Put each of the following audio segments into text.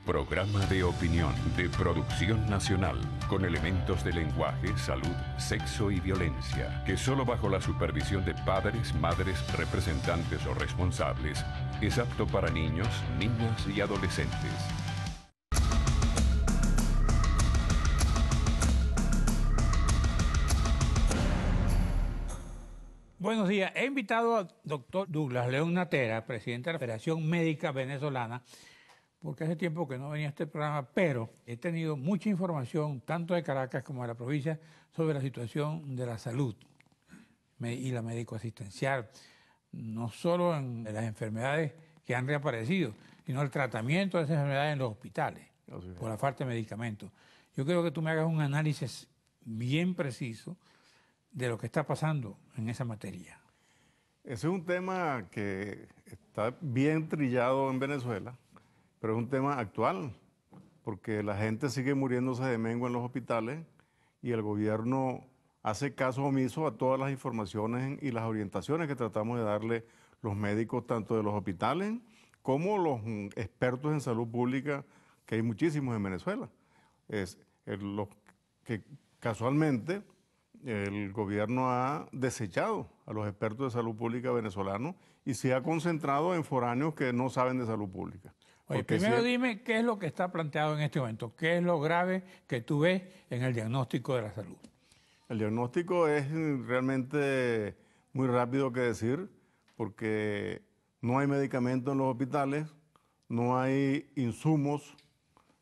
Programa de opinión de producción nacional con elementos de lenguaje, salud, sexo y violencia que solo bajo la supervisión de padres, madres, representantes o responsables es apto para niños, niñas y adolescentes. Buenos días. He invitado al doctor Douglas León Natera, presidente de la Federación Médica Venezolana, porque hace tiempo que no venía a este programa, pero he tenido mucha información, tanto de Caracas como de la provincia, sobre la situación de la salud y la médico-asistencial, no solo en las enfermedades que han reaparecido, sino el tratamiento de esas enfermedades en los hospitales, por la falta de medicamentos. Yo creo que tú me hagas un análisis bien preciso de lo que está pasando en esa materia. Ese es un tema que está bien trillado en Venezuela, pero es un tema actual, porque la gente sigue muriéndose de mengo en los hospitales y el gobierno hace caso omiso a todas las informaciones y las orientaciones que tratamos de darle los médicos, tanto de los hospitales como los expertos en salud pública, que hay muchísimos en Venezuela. Los que casualmente el gobierno ha desechado a los expertos de salud pública venezolanos y se ha concentrado en foráneos que no saben de salud pública. Oye, primero dime qué es lo que está planteado en este momento, qué es lo grave que tú ves en el diagnóstico de la salud. El diagnóstico es realmente muy rápido que decir, porque no hay medicamentos en los hospitales, no hay insumos,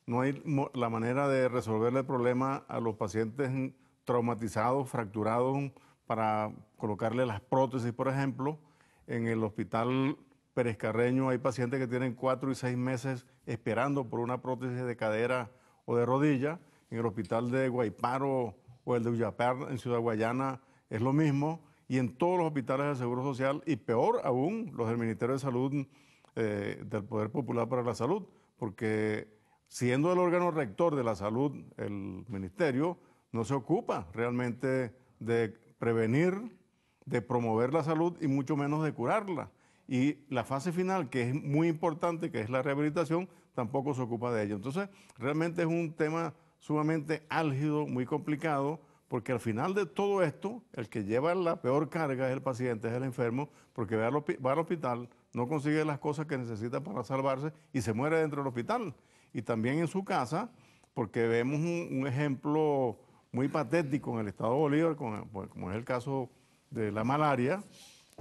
no hay la manera de resolverle el problema a los pacientes traumatizados, fracturados, para colocarle las prótesis, por ejemplo. En el hospital Pérez Carreño hay pacientes que tienen 4 y 6 meses esperando por una prótesis de cadera o de rodilla. En el hospital de Guayparo o el de Ullapar en Ciudad Guayana es lo mismo. Y en todos los hospitales del Seguro Social, y peor aún, los del Ministerio de Salud, del Poder Popular para la Salud, porque siendo el órgano rector de la salud, el ministerio no se ocupa realmente de prevenir, de promover la salud y mucho menos de curarla. Y la fase final, que es muy importante, que es la rehabilitación, tampoco se ocupa de ello. Entonces, realmente es un tema sumamente álgido, muy complicado, porque al final de todo esto, el que lleva la peor carga es el paciente, es el enfermo, porque va al hospital, no consigue las cosas que necesita para salvarse y se muere dentro del hospital. Y también en su casa, porque vemos un ejemplo muy patético en el estado Bolívar, como es el caso de la malaria,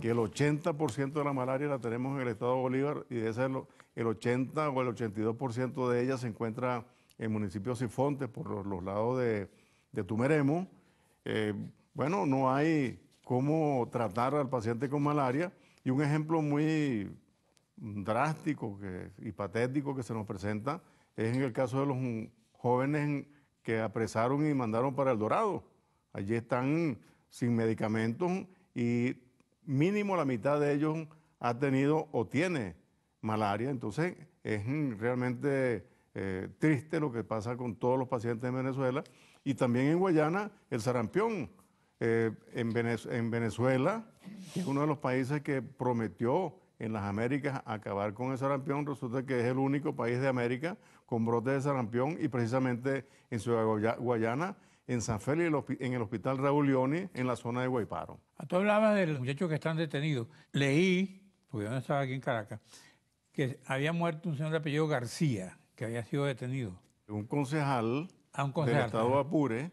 que el 80% de la malaria la tenemos en el estado Bolívar y de ese el 80 o el 82% de ella se encuentra en el municipio de Sifonte, por los lados de Tumeremo. Bueno, no hay cómo tratar al paciente con malaria, y un ejemplo muy drástico y patético que se nos presenta es en el caso de los jóvenes que apresaron y mandaron para El Dorado. Allí están sin medicamentos y mínimo la mitad de ellos ha tenido o tiene malaria. Entonces es realmente triste lo que pasa con todos los pacientes en Venezuela. Y también en Guayana, el sarampión. En Venezuela, que es uno de los países que prometió en las Américas acabar con el sarampión, resulta que es el único país de América con brotes de sarampión, y precisamente en Ciudad Guayana, en San Félix, en el hospital Raúl Leoni, en la zona de Guayparo. Tú hablabas de los muchachos que están detenidos. Leí, porque yo no estaba aquí en Caracas, que había muerto un señor de apellido García, que había sido detenido. Un concejal, del estado de Apure,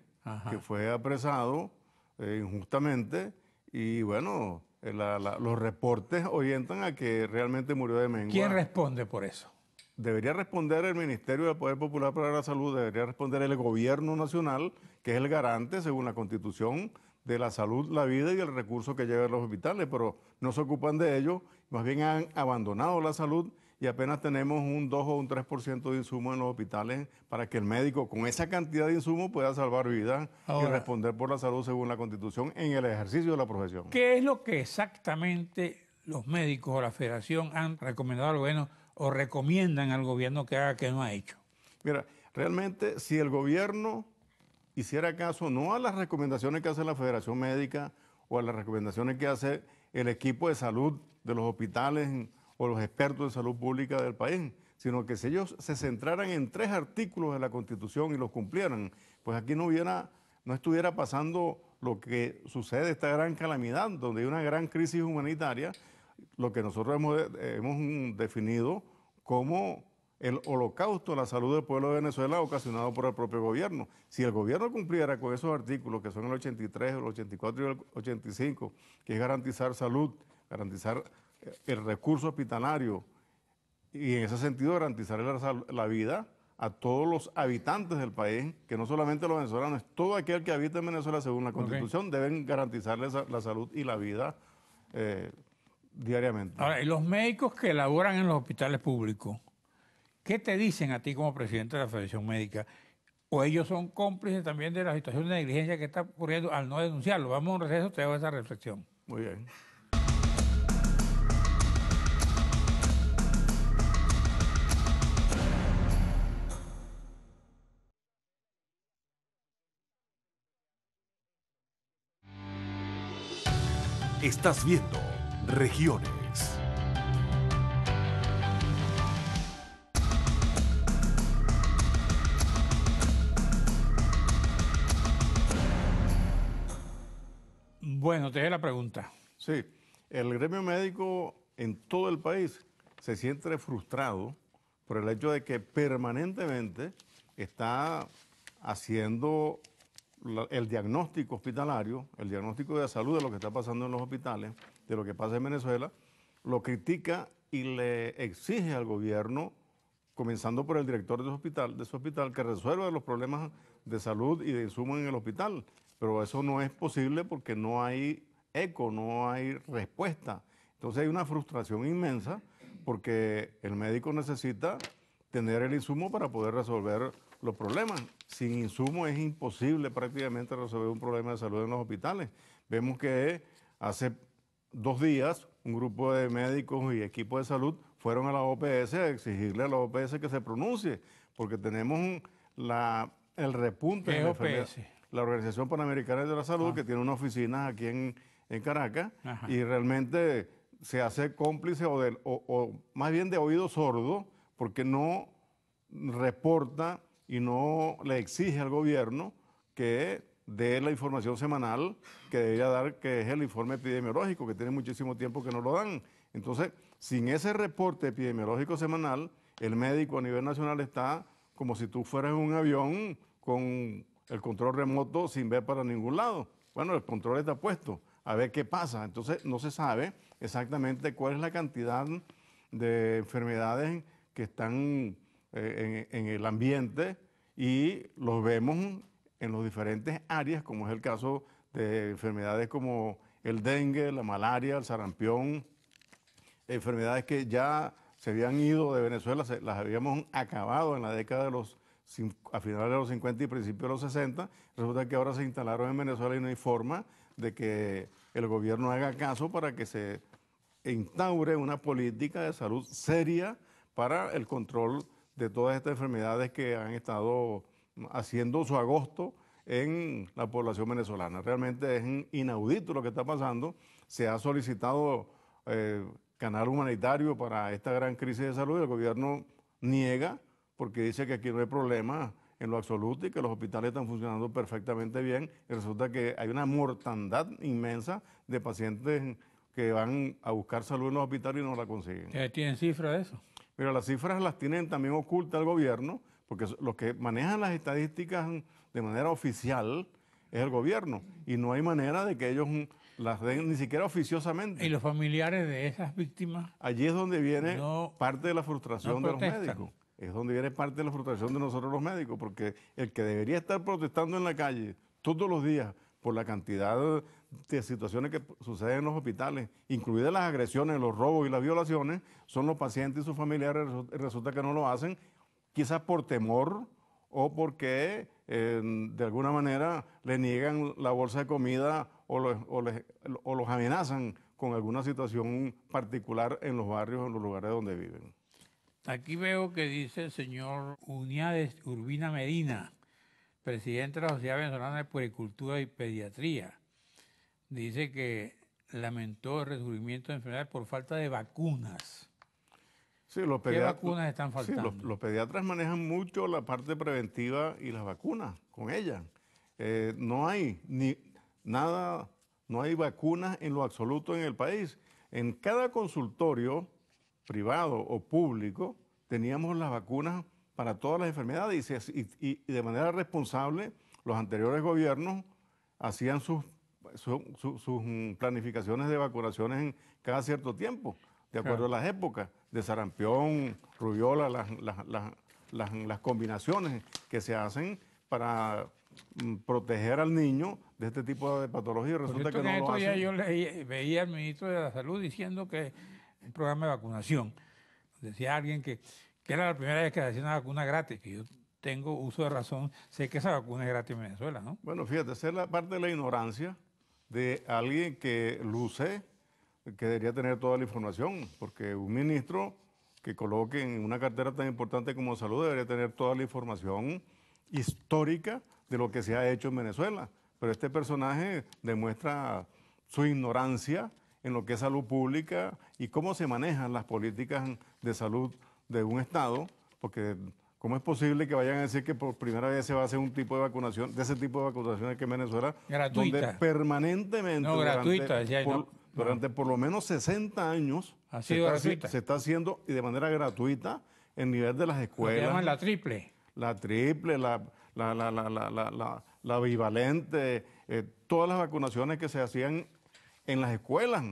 que fue apresado injustamente, y bueno, los reportes orientan a que realmente murió de mengua. ¿Quién responde por eso? Debería responder el Ministerio del Poder Popular para la Salud, debería responder el Gobierno Nacional, que es el garante, según la Constitución, de la salud, la vida y el recurso que llevan los hospitales, pero no se ocupan de ello, más bien han abandonado la salud, y apenas tenemos un 2 o un 3% de insumos en los hospitales para que el médico con esa cantidad de insumos pueda salvar vidas y responder por la salud según la Constitución en el ejercicio de la profesión. ¿Qué es lo que exactamente los médicos o la federación han recomendado al gobierno o recomiendan al gobierno que haga que no ha hecho? Mira, realmente si el gobierno hiciera caso no a las recomendaciones que hace la Federación Médica o a las recomendaciones que hace el equipo de salud de los hospitales o los expertos de salud pública del país, sino que si ellos se centraran en 3 artículos de la Constitución y los cumplieran, pues aquí no estuviera pasando lo que sucede, esta gran calamidad, donde hay una gran crisis humanitaria, lo que nosotros hemos definido como el holocausto a la salud del pueblo de Venezuela ocasionado por el propio gobierno. Si el gobierno cumpliera con esos artículos, que son el 83, el 84 y el 85, que es garantizar salud, garantizar el recurso hospitalario y en ese sentido garantizar la vida a todos los habitantes del país, que no solamente los venezolanos, todo aquel que habita en Venezuela según la Constitución, deben garantizarles la salud y la vida diariamente. Ahora, y los médicos que laboran en los hospitales públicos, ¿qué te dicen a ti como presidente de la Federación Médica? ¿O ellos son cómplices también de la situación de negligencia que está ocurriendo al no denunciarlo? Vamos a un receso, te hago esa reflexión. Muy bien. Estás viendo Regiones. Bueno, te doy la pregunta. Sí, el gremio médico en todo el país se siente frustrado por el hecho de que permanentemente está haciendo el diagnóstico hospitalario, el diagnóstico de salud de lo que está pasando en los hospitales, de lo que pasa en Venezuela, lo critica y le exige al gobierno, comenzando por el director de su hospital, que resuelva los problemas de salud y de insumos en el hospital. Pero eso no es posible porque no hay eco, no hay respuesta. Entonces hay una frustración inmensa porque el médico necesita tener el insumo para poder resolver los problemas. Sin insumo es imposible prácticamente resolver un problema de salud en los hospitales. Vemos que hace 2 días un grupo de médicos y equipos de salud fueron a la OPS a exigirle a la OPS que se pronuncie, porque tenemos el repunte ¿Qué en es OPS? la Organización Panamericana de la Salud, que tiene una oficina aquí en Caracas, y realmente se hace cómplice o más bien de oído sordo, porque no reporta y no le exige al gobierno que dé la información semanal que debería dar, que es el informe epidemiológico, que tiene muchísimo tiempo que no lo dan. Entonces, sin ese reporte epidemiológico semanal, el médico a nivel nacional está como si tú fueras en un avión con el control remoto sin ver para ningún lado. Bueno, el control está puesto, a ver qué pasa. Entonces, no se sabe exactamente cuál es la cantidad de enfermedades que están en el ambiente y los vemos en las diferentes áreas, como es el caso de enfermedades como el dengue, la malaria, el sarampión, enfermedades que ya se habían ido de Venezuela, las habíamos acabado en la década a finales de los 50 y principios de los 60, resulta que ahora se instalaron en Venezuela y no hay forma de que el gobierno haga caso para que se instaure una política de salud seria para el control de todas estas enfermedades que han estado haciendo su agosto en la población venezolana. Realmente es inaudito lo que está pasando. Se ha solicitado canal humanitario para esta gran crisis de salud y el gobierno niega porque dice que aquí no hay problema en lo absoluto y que los hospitales están funcionando perfectamente bien. Y resulta que hay una mortandad inmensa de pacientes que van a buscar salud en los hospitales y no la consiguen. ¿Tienen cifras de eso? Pero las cifras las tienen también ocultas el gobierno, porque los que manejan las estadísticas de manera oficial es el gobierno, y no hay manera de que ellos las den ni siquiera oficiosamente. ¿Y los familiares de esas víctimas? Allí es donde viene parte de la frustración de los protestan. médicos. Es donde viene parte de la frustración de nosotros los médicos, porque el que debería estar protestando en la calle todos los días por la cantidad de situaciones que suceden en los hospitales, incluidas las agresiones, los robos y las violaciones, son los pacientes y sus familiares. Resulta que no lo hacen, quizás por temor o porque de alguna manera le niegan la bolsa de comida o los amenazan con alguna situación particular en los barrios, en los lugares donde viven. Aquí veo que dice el señor Uniades Urbina Medina, presidente de la Sociedad Venezolana de Puericultura y Pediatría. Dice que lamentó el resurgimiento de enfermedades por falta de vacunas. Sí, los ¿Qué vacunas están faltando? Sí, los pediatras manejan mucho la parte preventiva y las vacunas con ellas. No hay nada, no hay vacunas en lo absoluto en el país. En cada consultorio, privado o público, teníamos las vacunas para todas las enfermedades y de manera responsable los anteriores gobiernos hacían sus planificaciones de vacunaciones en cada cierto tiempo, de acuerdo a las épocas, de sarampión, rubiola, las combinaciones que se hacen para proteger al niño de este tipo de patologías. Resulta que no lo hacen. Yo veía al ministro de la Salud diciendo que un programa de vacunación. Decía alguien que era la primera vez que se hacía una vacuna gratis, que yo tengo uso de razón, sé que esa vacuna es gratis en Venezuela, ¿no? Bueno, fíjate, esa es la parte de la ignorancia de alguien que luce que debería tener toda la información, porque un ministro que coloque en una cartera tan importante como salud debería tener toda la información histórica de lo que se ha hecho en Venezuela. Pero este personaje demuestra su ignorancia en lo que es salud pública y cómo se manejan las políticas de salud de un Estado, porque ¿cómo es posible que vayan a decir que por primera vez se va a hacer un tipo de vacunación, de ese tipo de vacunaciones que en Venezuela, gratuita, donde permanentemente, no, gratuita, durante por lo menos 60 años se está haciendo y de manera gratuita en nivel de las escuelas? Lo llaman la triple. La triple, la bivalente, todas las vacunaciones que se hacían en las escuelas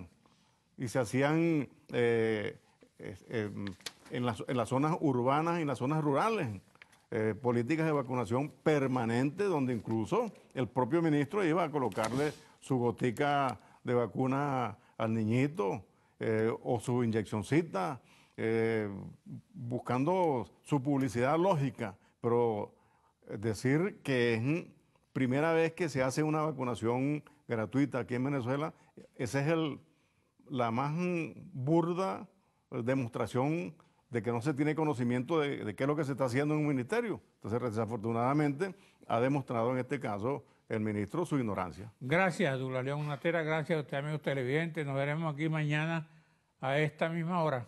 y se hacían en las zonas urbanas y en las zonas rurales. Políticas de vacunación permanente donde incluso el propio ministro iba a colocarle su gotica de vacuna al niñito o su inyeccioncita, buscando su publicidad lógica, pero decir que es primera vez que se hace una vacunación gratuita aquí en Venezuela, esa es la más burda demostración de que no se tiene conocimiento de qué es lo que se está haciendo en un ministerio. Entonces, desafortunadamente, ha demostrado en este caso el ministro su ignorancia. Gracias, Douglas León Natera. Gracias a usted, amigos televidentes. Nos veremos aquí mañana a esta misma hora.